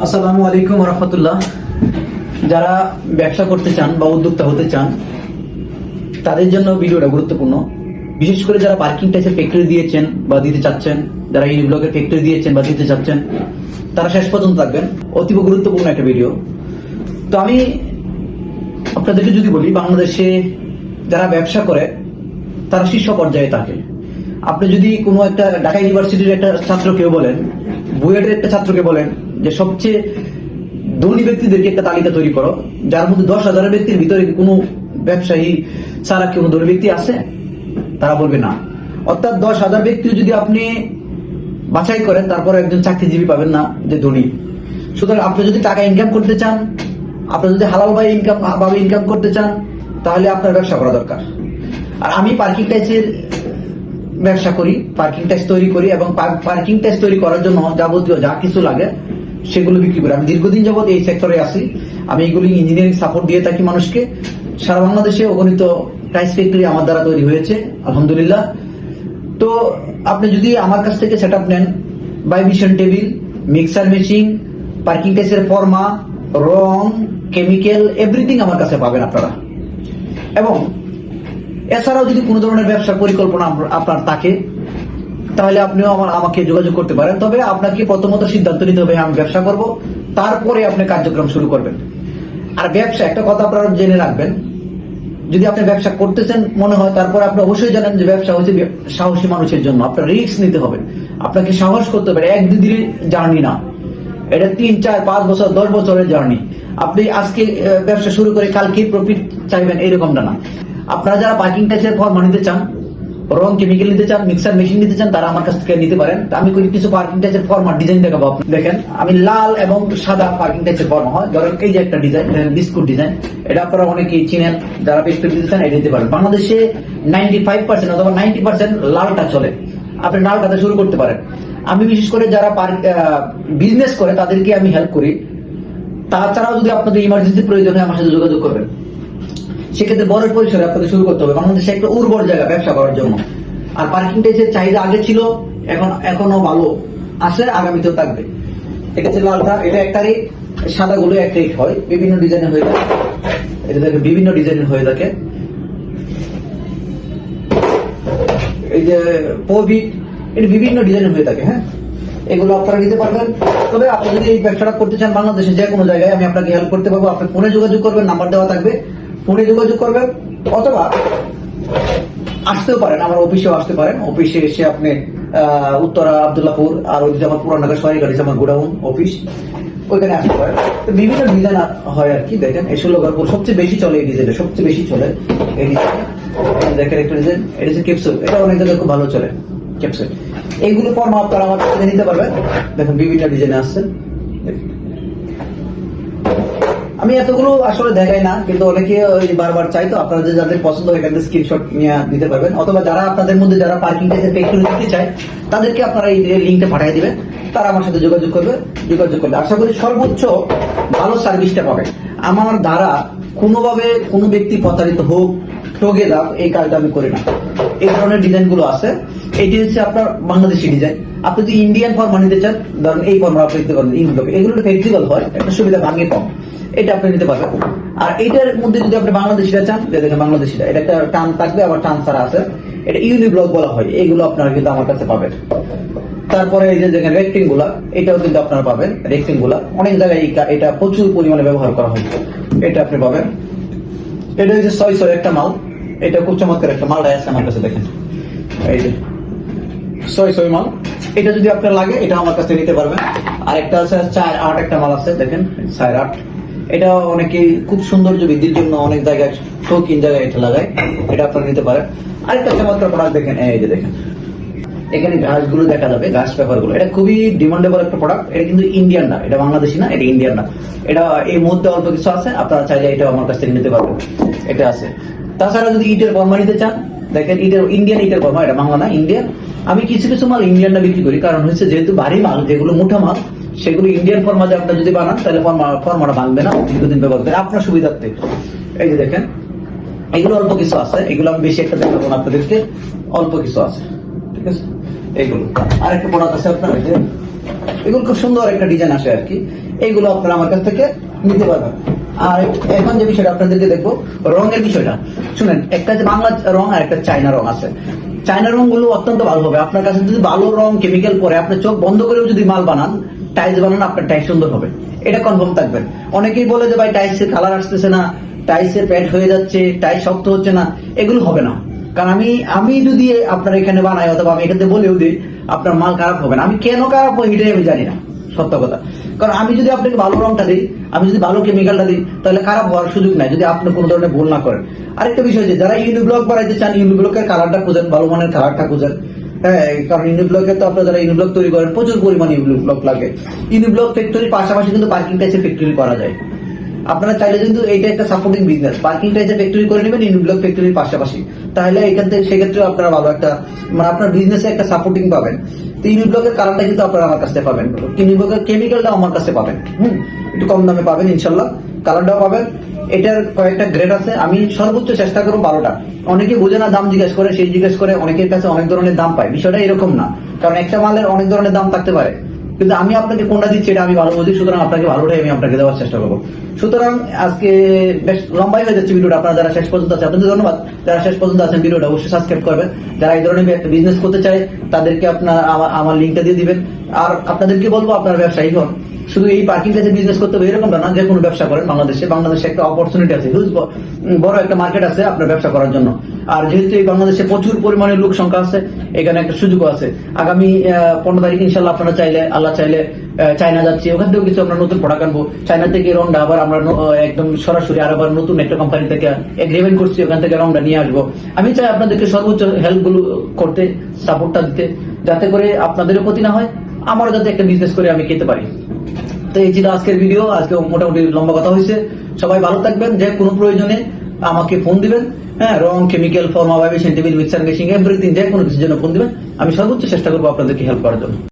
আসসালামু আলাইকুম রহমতুল্লাহ। যারা ব্যবসা করতে চান বা উদ্যোক্তা হতে চান তাদের জন্য ভিডিওটা গুরুত্বপূর্ণ। বিশেষ করে যারা পার্কিং টাইসের ফ্যাক্টরি দিয়েছেন বা দিতে চাচ্ছেন, যারা ইউনিব্লকের ফ্যাক্টরি দিয়েছেন বা দিতে চাচ্ছেন, তারা শেষ পর্যন্ত থাকবেন। অতীব গুরুত্বপূর্ণ একটা ভিডিও। তো আমি আপনাদেরকে যদি বলি, বাংলাদেশে যারা ব্যবসা করে তারা শীর্ষ পর্যায়ে থাকে। আপনি যদি কোনো একটা ঢাকা ইউনিভার্সিটির একটা ছাত্রকেও বলেন, বুয়েটের একটা ছাত্রকে বলেন যে সবচেয়ে ধনী ব্যক্তিদেরকে একটা তালিকা তৈরি করো, যার মধ্যে 10,000 ব্যক্তির ভিতরে কোনো ব্যবসায়ী ছাড়া কোনো ধনী ব্যক্তি আছে, তারা বলবে না। অর্থাৎ 10,000 ব্যক্তি যদি আপনি বাছাই করেন, তারপরে একজন চাকরিজীবী পাবেন না যে ধনী। সুতরাং আপনি যদি টাকা ইনকাম করতে চান, আপনি যদি হালাল ভাবে ইনকাম করতে চান, তাহলে আপনার ব্যবসা করা দরকার। আর আমি পার্কিং টাইসের ব্যবসা করি, পার্কিং টাইস তৈরি করি, এবং পার্কিং টাইস তৈরি করার জন্য যাবতীয় যা কিছু লাগে সেগুলো বিক্রি করি। আমি দীর্ঘদিন যাবত এই সেক্টরে আছি। আমি এগুলি ইঞ্জিনিয়ারিং সাপোর্ট দিয়ে থাকি মানুষকে। সারা বাংলাদেশে অগণিত টাইস ফ্যাক্টরি আমার দ্বারা তৈরি হয়েছে, আলহামদুলিল্লাহ। তো আপনি যদি আমার কাছ থেকে সেট আপ নেন, vibration table, mixer machine, parking টাইসের ফর্মা, রং, কেমিক্যাল, এভরিথিং আমার কাছে পাবেন আপনারা। এবং এছাড়াও যদি কোনো ধরনের ব্যবসার পরিকল্পনা আপনার থাকে, তাহলে আপনিও আমাকে যোগাযোগ করতে পারেন। তবে আপনাকে প্রথমত সিদ্ধান্ত নিতে হবে আমি ব্যবসা করব, তারপরে আপনি কার্যক্রম শুরু করবেন। আর ব্যবসা, একটা কথা আপনারা জেনে রাখবেন, যদি আপনি ব্যবসা করতেছেন মনে হয়, তারপরে আপনি অবশ্যই জানেন যে ব্যবসা হচ্ছে সাহসী মানুষের জন্য। আপনার রিস্ক নিতে হবে, আপনাকে সাহস করতে হবে। 1-2 দিনের জার্নি না, এটা 3, 4, 5 বছর, 10 বছরের জার্নি। আপনি আজকে ব্যবসা শুরু করে কালকে প্রফিট চাইবেন, এরকমটা না। আপনারা যারা পার্কিং টাইসের ফর্মা নিতে চান, রং কেমিক্যাল নিতে চান, মিক্সার মেশিন নিতে চান, তারা আমার কাছ থেকে নিতে পারেন। আমি কিছু পার্কিং টাইসের ফর্মার ডিজাইন দেখাবো। আপনি দেখেন, আমি লাল এবং সাদা পার্কিং টাইসের ফর্মা হয়। ধরেন এই যে একটা ডিজাইন, বিস্কুট ডিজাইন, এটা আপনারা অনেকেই চিনেন। যারা বিস্কুট দিতে চান এটা দিতে পারেন। বাংলাদেশে 95% অথবা 90% লালটা চলে। আপনি লালটাতে শুরু করতে পারেন। আমি বিশেষ করে যারা বিজনেস করে তাদেরকে আমি হেল্প করি। তাছাড়াও যদি আপনাদের ইমার্জেন্সি প্রয়োজন হয়, আমার সাথে যোগাযোগ করবেন। সেক্ষেত্রে বড় পরিসরে আপনাদের শুরু করতে হবে। বাংলাদেশে একটা উর্বর জায়গা ব্যবসা করার জন্য। আর পার্কিং টাইসের চাহিদা আগে ছিল, এখনো ভালো আছে, আগামীতেও থাকবে। এটা হচ্ছে লালটা, এটা একটা রেট, সাদা গুলো এক রেট হয়, বিভিন্ন ডিজাইনের হয়ে থাকে। এটা দেখে বিভিন্ন ডিজাইনের হয়ে থাকে। এই যে পবিট, এটা বিভিন্ন ডিজাইনের হয়ে থাকে। হ্যাঁ, এগুলো আপনারা নিতে পারবেন। তবে আপনি যদি এই ব্যবসাটা করতে চান বাংলাদেশে যে কোনো জায়গায়, আমি আপনাকে হেল্প করতে পারবো। আপনি ফোনে যোগাযোগ করবেন, নাম্বার দেওয়া থাকবে, ফোনে যোগাযোগ করবেন, অথবা আসতেও পারেন, আমার অফিসেও আসতে পারেন। অফিসে এসে আপনি উত্তরা আব্দুল্লাহপুর, আর ওই যে আমার পুরান ঢাকা সরাই গাড়ি, আমার গোডাউন অফিস, ওইখানে আসতে পারেন। বিভিন্ন ডিজাইন হয় আর কি। দেখেন, এই 16 গল্প সবচেয়ে বেশি চলে, এই ডিজাইনটা সবচেয়ে বেশি চলে। এই ডিজাইন দেখেন, একটা ডিজাইন, এটা হচ্ছে ক্যাপসুল, এটা অনেক জায়গায় খুব ভালো চলে ক্যাপসুল। এইগুলো ফর্মা আপনারা আমার কাছে নিতে পারবেন। দেখেন, বিভিন্ন ডিজাইনে আসছে। আমি এতগুলো আসলে দেখাই না, কিন্তু অনেকে বারবার চাই। তো আপনাদের যাদের পছন্দ হয়, এখান থেকে স্ক্রিনশট নিয়ে দিতে পারবেন। অথবা যারা আপনাদের মধ্যে যারা পার্কিং টাইসের ফ্যাক্টরি দিতে চায়, তাদেরকে আপনারা এই লিঙ্কটা পাঠিয়ে দিবেন। তারা আমার সাথে যোগাযোগ করবে। আশা করি সর্বোচ্চ ভালো সার্ভিসটা পাবে। আমার দ্বারা কোনোভাবে কোনো ব্যক্তি প্রতারিত হোক, ঠকে যাক, এই কাজটা আমি করি না। এই ধরনের ডিজাইন গুলো আছে। এটি হচ্ছে আপনার বাংলাদেশি ডিজাইন। আপনি যদি ইন্ডিয়ান ফর্মা নিতে চান, ধরেন এই ফর্মা আপনি নিতে পারেন। এগুলো ফ্লেক্সিবল হয়, একটা সুবিধা ভাঙে কম, এটা আপনি নিতে পারবেন। আর এটার মধ্যে যদি আপনি বাংলাদেশিটা চান, দেখেন বাংলাদেশিটা, এটা একটা টান থাকবে, আবার টান ছাড়া আছে। এটা ইউনিব্লক বলা হয়। এইগুলো আপনারা কিন্তু আমার কাছে পাবেন। তারপরে এই যে দেখেন রেক্টিংগুলা, এটাও কিন্তু আপনারা পাবেন। রেক্টিংগুলা অনেক জায়গায় এটা প্রচুর পরিমাণে ব্যবহার করা হয়, এটা আপনি পাবেন। এটা হচ্ছে 600 একটা মাল, এটা খুব চমৎকার একটা মালটা আছে আমার কাছে। দেখেন, এই যে 600 মাল, এটা যদি আপনার লাগে এটা আমার কাছে নিতে পারবেন। আর একটা আছে 4-8 একটা মাল আছে, দেখেন 4-8। এটা অনেকে খুব সৌন্দর্য বৃদ্ধির জন্য অনেক জায়গায়, শৌখিন জায়গায় এটা লাগায়, এটা আপনারা নিতে পারেন। আরেকটা চমৎকার প্রোডাক্ট দেখেন, এই যে দেখেন, এখানে ঘাসগুলো দেখা যাবে, ঘাস পেপারগুলো। এটা খুবই ডিমান্ডেবল একটা প্রোডাক্ট। এটা কিন্তু ইন্ডিয়ান না, এটা বাংলাদেশি না, এটা ইন্ডিয়ান না। এটা এই মুহূর্তে অল্প কিছু আছে, আপনারা চাইলে এটা আমার কাছ থেকে নিতে পারবেন, এটা আছে। তাছাড়া যদি ইটের ফর্মা নিতে চান, দেখেন ইন্ডিয়ান ইটের ফর্মা, এটা বাংলা না, ইন্ডিয়ান। আমি কিছু কিছু মাল ইন্ডিয়ানটা বিক্রি করি, কারণ হচ্ছে যেহেতু ভারী মাল, যেগুলো মোটা মাল, সেগুলো ইন্ডিয়ান ফর্মা যে আপনার যদি বানান, তাহলে ফর্মাটা ভাঙবে না, দীর্ঘদিন ব্যবহার করে আপনার সুবিধার্থে। এই যে দেখেন, এগুলো অল্প কিছু আছে, এগুলো আমি বেশি একটা দেখাবো না আপনাদেরকে, অল্প কিছু আছে, ঠিক আছে। এইগুলো আরেকটা প্রোডাক্ট আছে আপনার, এই যে এগুলো খুব সুন্দর একটা ডিজাইন আসে আর কি। এইগুলো আপনারা আমার কাছ থেকে নিতে পারবেন। আর এখন যে বিষয়টা আপনাদেরকে দেখবো, রঙের বিষয়টা শুনেন। একটা যে বাংলা রং আর একটা চায়না রং আছে। চায়না রং গুলো অত্যন্ত ভালো হবে। আপনার কাছে যদি ভালো রং কেমিক্যাল পরে আপনার চোখ বন্ধ করেও যদি মাল বানান, টাইলস বানান, আপনার টাইলস সুন্দর হবে, এটা কনফার্ম থাকবেন। অনেকেই বলে যে ভাই টাইলসের কালার আসতেছে না, টাইলসের প্যাড হয়ে যাচ্ছে, টাইলস শক্ত হচ্ছে না, এগুলো হবে না। কারণ আমি যদি আপনার এখানে বানাই অথবা আমি এখানে বলেও দিই, আপনার মাল খারাপ হবে না। আমি কেন খারাপ হয় এটাই আমি জানি না, সত্য কথা। কারণ আমি যদি আপনাকে ভালো রংটা দিই, আমি যদি ভালো কেমিক্যালটা দিই, তাহলে খারাপ হওয়ার সুযোগ নাই যদি আপনি কোনো ধরনের ভুল না করেন। আরেকটা বিষয় যে যারা ইউনিব্লক বানাইতে চান, ইউনিব্লকের কালারটা খুঁজেন, ভালো মানের কালারটা খুঁজেন। হ্যাঁ, কারণ ইউনিব্লকে তো আপনারা যারা ইউনিব্লক তৈরি করেন প্রচুর পরিমাণে ইউনিব্লক লাগে। ইউনিব্লক ফ্যাক্টরির পাশাপাশি কিন্তু পার্কিং টাইসের ফ্যাক্টরি করা যায়। আপনারা চাইলে কিন্তু এইটা একটা সাপোর্টিং বিজনেস, পার্কিং টাইসের ফ্যাক্টরি করে নেবেন ইউনিব্লক ফ্যাক্টরির পাশাপাশি। তাহলে এখান থেকে সেক্ষেত্রে আপনারা ভালো একটা মানে আপনার বিজনেসে একটা সাপোর্টিং পাবেন। তো ইউনিব্লকের কালারটা কিন্তু আপনারা আমার কাছে পাবেন, ইউনিব্লকের কেমিক্যালটাও আমার কাছে পাবেন। একটু কম দামে পাবেন ইনশাল্লাহ, কালারটাও পাবেন। এটার কয়েকটা গ্রেড আছে, আমি সর্বোচ্চ চেষ্টা করবো 12টা। অনেকে বোঝে না, দাম জিজ্ঞেস করে, সেই জিজ্ঞেস করে, অনেকের কাছে অনেক ধরনের দাম পায়। বিষয়টা এরকম না, কারণ একটা মালের অনেক ধরনের দাম থাকতে পারে, কিন্তু আমি আপনাকে কোনটা দিচ্ছি এটা আমি ভালো বুঝি, সুতরাং আপনাকে ভালোটাই আমি আপনাকে দেওয়ার চেষ্টা করবো। সুতরাং আজকে বেশ লম্বাই হয়ে যাচ্ছে ভিডিওটা। আপনারা যারা শেষ পর্যন্ত আছেন আপনাদের ধন্যবাদ। যারা শেষ পর্যন্ত আছেন ভিডিওটা অবশ্যই সাবস্ক্রাইব করবেন। যারা এই ধরনের বিজনেস করতে চায় তাদেরকে আপনার আমার লিঙ্কটা দিয়ে দিবেন। আর আপনাদেরকে বলবো আপনার ব্যবসায়ী হন, শুধু এই পার্কিং টাইসে বিজনেস করতে হবে এরকমটা না, যে কোনো ব্যবসা করেন। বাংলাদেশে একটা অপরচুনিটি আছে, হিউজ বড় একটা মার্কেট আছে আপনার ব্যবসা করার জন্য। আর যেহেতু এই বাংলাদেশে প্রচুর পরিমাণে লোক সংখ্যা আছে, এখানে একটা সুযোগও আছে। আগামী 15 তারিখ ইনশাল্লাহ আপনারা চাইলে, আল্লাহ চাইলে চায়না যাচ্ছি, ওখান থেকেও কিছু আমরা নতুন প্রোডাক্ট আনবো। চায়না থেকে রংটা আবার আমরা একদম সরাসরি আবার নতুন একটা কোম্পানি থেকে এগ্রিমেন্ট করছি, ওখান থেকে রংটা নিয়ে আসবো। আমি চাই আপনাদেরকে সর্বোচ্চ হেল্প গুলো করতে, সাপোর্টটা দিতে, যাতে করে আপনাদেরও ক্ষতি না হয়, আমারও যাতে একটা বিজনেস করে আমি খেতে পারি। তো এই ছিল আজকের ভিডিও। আজকে মোটামুটি লম্বা কথা হয়েছে। সবাই ভালো থাকবেন। যে কোনো প্রয়োজনে আমাকে ফোন দিবেন। হ্যাঁ, রং, chemical, ফর্মা, vibration, table, mixer, মেশিং, everything, যে কোনো কিছুর জন্য ফোন দিবেন। আমি সর্বোচ্চ চেষ্টা করবো আপনাদেরকে হেল্প করার জন্য।